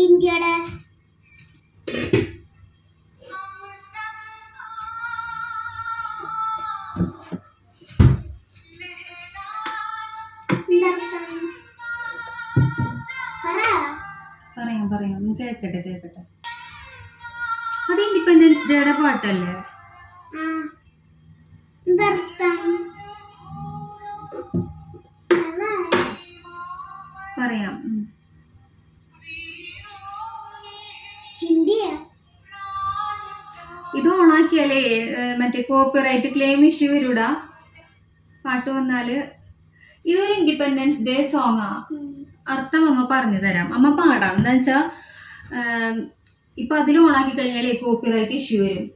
ഇന്ത്യയുടെ പറയാം കേക്കട്ടെ. അത് ഇൻഡിപെൻഡൻസ് ഡേയുടെ പാട്ടല്ലേ? പറയാം. ഇത് ഓണാക്കിയാലേ മറ്റേ കോപ്പിറൈറ്റ് ക്ലെയിം ഇഷ്യൂ വരൂടാ പാട്ട് വന്നാല്. ഇതൊരു ഇൻഡിപെൻഡൻസ് ഡേ സോങ്ങാ. അർത്ഥം അമ്മ പറഞ്ഞു തരാം. അമ്മ പാടാം. എന്താ വെച്ചാ ഇപ്പൊ അതിൽ ഓണാക്കി കഴിഞ്ഞാലേ കോപ്പിറൈറ്റ് ഇഷ്യൂ വരും.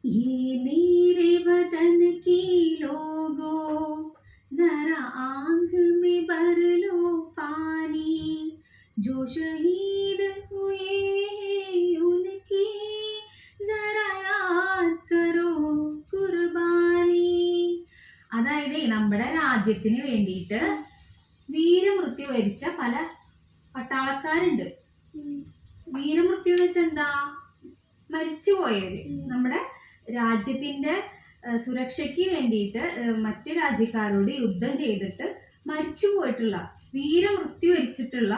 ये मेरे वतन के लोगों जरा आंख में भर लो पानी जो शहीद हुए हैं उनकी जरा याद करो कुर्बानी. അതായത് നമ്മുടെ രാജ്യത്തിന് വേണ്ടിയിട്ട് വീരമൃത്യു വരിച്ച പല പട്ടാളക്കാരുണ്ട്. വീരമൃത്യു എന്ന് വെച്ചാൽ എന്താ? മരിച്ചുപോയവര്. നമ്മുടെ രാജ്യത്തിന്റെ സുരക്ഷയ്ക്ക് വേണ്ടിയിട്ട് മറ്റു രാജ്യക്കാരോട് യുദ്ധം ചെയ്തിട്ട് മരിച്ചു പോയിട്ടുള്ള വീരമൃത്യു വരിച്ചിട്ടുള്ള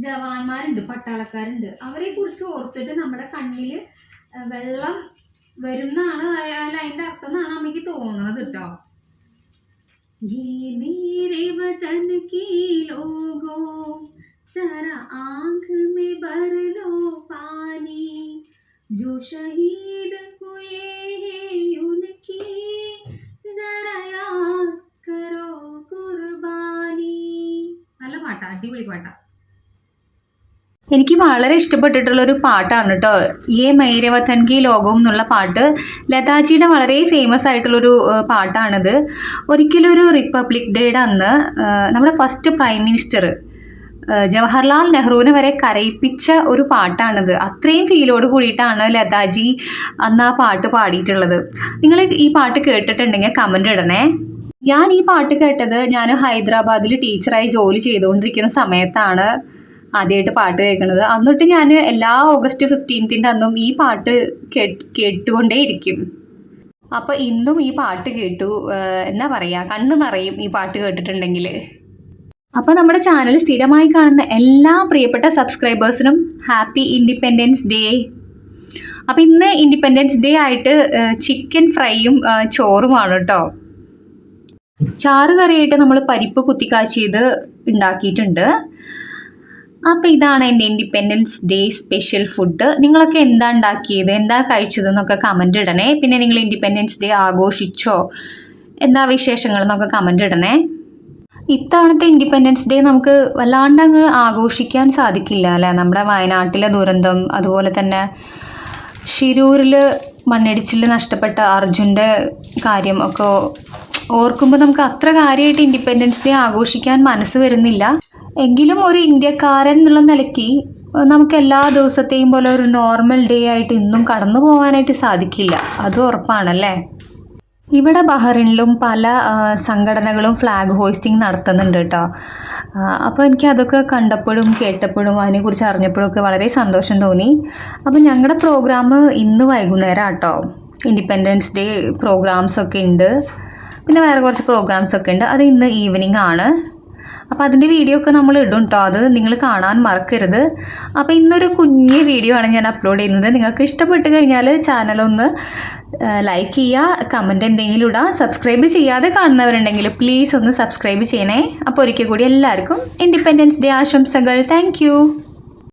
ജവാന്മാരുണ്ട്, പട്ടാളക്കാരുണ്ട്. അവരെ കുറിച്ച് ഓർത്തിട്ട് നമ്മുടെ കണ്ണില് വെള്ളം വരുന്നാണ് അതിന്റെ അർത്ഥം എന്നാണ് അമ്മയ്ക്ക് തോന്നണത് കേട്ടോ. आंख में भर लो पानी जो शहीद हुए हैं उनकी जरा याद करो कुर्बानी. നല്ല പാട്ടാ, അടിപൊളി പാട്ടാ. എനിക്ക് വളരെ ഇഷ്ടപ്പെട്ടിട്ടുള്ളൊരു പാട്ടാണ് കേട്ടോ യേ മേരെ വതൻ കി ലോകം എന്നുള്ള പാട്ട്. ലതാജിയുടെ വളരെ ഫേമസ് ആയിട്ടുള്ളൊരു പാട്ടാണിത്. ഒരിക്കലൊരു റിപ്പബ്ലിക് ഡേയുടെ അന്ന് നമ്മുടെ ഫസ്റ്റ് പ്രൈം മിനിസ്റ്റർ ജവഹർലാൽ നെഹ്റുവിനെ വരെ കരയിപ്പിച്ച ഒരു പാട്ടാണിത്. അത്രയും ഫീലോട് കൂടിയിട്ടാണ് ലതാജി അന്ന് ആ പാട്ട് പാടിയിട്ടുള്ളത്. നിങ്ങൾ ഈ പാട്ട് കേട്ടിട്ടുണ്ടെങ്കിൽ കമൻ്റ് ഇടണേ. ഞാൻ ഈ പാട്ട് കേട്ടത് ഞാൻ ഹൈദരാബാദിൽ ടീച്ചറായി ജോലി ചെയ്തുകൊണ്ടിരിക്കുന്ന സമയത്താണ് ആദ്യമായിട്ട് പാട്ട് കേൾക്കുന്നത്. എന്നിട്ട് ഞാൻ എല്ലാ ഓഗസ്റ്റ് 15 അന്നും ഈ പാട്ട് കേട്ടുകൊണ്ടേയിരിക്കും. അപ്പോൾ ഇന്നും ഈ പാട്ട് കേട്ടു. എന്താ പറയുക, കണ്ണു നിറയും ഈ പാട്ട് കേട്ടിട്ടുണ്ടെങ്കിൽ. അപ്പോൾ നമ്മുടെ ചാനൽ സ്ഥിരമായി കാണുന്ന എല്ലാ പ്രിയപ്പെട്ട സബ്സ്ക്രൈബേഴ്സിനും ഹാപ്പി ഇൻഡിപെൻഡൻസ് ഡേ. അപ്പോൾ ഇന്ന് ഇൻഡിപെൻഡൻസ് ഡേ ആയിട്ട് ചിക്കൻ ഫ്രൈയും ചോറുമാണ് കേട്ടോ. ചാറ് കറിയായിട്ട് നമ്മൾ പരിപ്പ് കുത്തിക്കാച്ചിയത് ഉണ്ടാക്കിയിട്ടുണ്ട്. അപ്പോൾ ഇതാണ് എൻ്റെ ഇൻഡിപെൻഡൻസ് ഡേ സ്പെഷ്യൽ ഫുഡ്. നിങ്ങളൊക്കെ എന്താ ഉണ്ടാക്കിയത്, എന്താ കഴിച്ചതെന്നൊക്കെ കമൻ്റ് ഇടണേ. പിന്നെ നിങ്ങൾ ഇൻഡിപെൻഡൻസ് ഡേ ആഘോഷിച്ചോ, എന്താ വിശേഷങ്ങൾ എന്നൊക്കെ കമൻ്റ് ഇടണേ. ഇത്തവണത്തെ ഇൻഡിപെൻഡൻസ് ഡേ നമുക്ക് വല്ലാണ്ട് അങ്ങ് ആഘോഷിക്കാൻ സാധിക്കില്ല അല്ലേ. നമ്മുടെ വയനാട്ടിലെ ദുരന്തം, അതുപോലെ തന്നെ ഷിരൂരിൽ മണ്ണിടിച്ചിൽ നഷ്ടപ്പെട്ട അർജുൻ്റെ കാര്യം ഒക്കെ ഓർക്കുമ്പോൾ നമുക്ക് അത്ര കാര്യമായിട്ട് ഇൻഡിപെൻഡൻസ് ഡേ ആഘോഷിക്കാൻ മനസ്സ് വരുന്നില്ല. എങ്കിലും ഒരു ഇന്ത്യക്കാരൻ എന്നുള്ള നിലയ്ക്ക് നമുക്ക് എല്ലാ ദിവസത്തെയും പോലെ ഒരു നോർമൽ ഡേ ആയിട്ട് ഇന്നും കടന്നു പോകാനായിട്ട് സാധിക്കില്ല, അത് ഉറപ്പാണല്ലേ. ഇവിടെ ബഹ്റിനിലും പല സംഘടനകളും ഫ്ലാഗ് ഹോയിസ്റ്റിംഗ് നടത്തുന്നുണ്ട് കേട്ടോ. അപ്പോൾ എനിക്ക് അതൊക്കെ കണ്ടപ്പോഴും കേട്ടപ്പോഴും അതിനെക്കുറിച്ച് അറിഞ്ഞപ്പോഴൊക്കെ വളരെ സന്തോഷം തോന്നി. അപ്പോൾ ഞങ്ങളുടെ പ്രോഗ്രാം ഇന്ന് വൈകുന്നേരം കേട്ടോ. ഇൻഡിപെൻഡൻസ് ഡേ പ്രോഗ്രാംസൊക്കെ ഉണ്ട്, പിന്നെ വേറെ കുറച്ച് പ്രോഗ്രാംസൊക്കെ ഉണ്ട്. അത് ഇന്ന് ഈവനിങ് ആണ്. അപ്പോൾ അതിൻ്റെ വീഡിയോ ഒക്കെ നമ്മൾ ഇടും കേട്ടോ, അത് നിങ്ങൾ കാണാൻ മറക്കരുത്. അപ്പോൾ ഇന്നൊരു കുഞ്ഞ് വീഡിയോ ആണ് ഞാൻ അപ്ലോഡ് ചെയ്യുന്നത്. നിങ്ങൾക്ക് ഇഷ്ടപ്പെട്ട് കഴിഞ്ഞാൽ ചാനലൊന്ന് ലൈക്ക് ചെയ്യുക, കമൻറ്റ് എന്തെങ്കിലും ഇടുക. സബ്സ്ക്രൈബ് ചെയ്യാതെ കാണുന്നവരുണ്ടെങ്കിൽ പ്ലീസ് ഒന്ന് സബ്സ്ക്രൈബ് ചെയ്യണേ. അപ്പോൾ ഒരിക്കൽ കൂടി എല്ലാവർക്കും ഇൻഡിപെൻഡൻസ് ഡേ ആശംസകൾ. താങ്ക്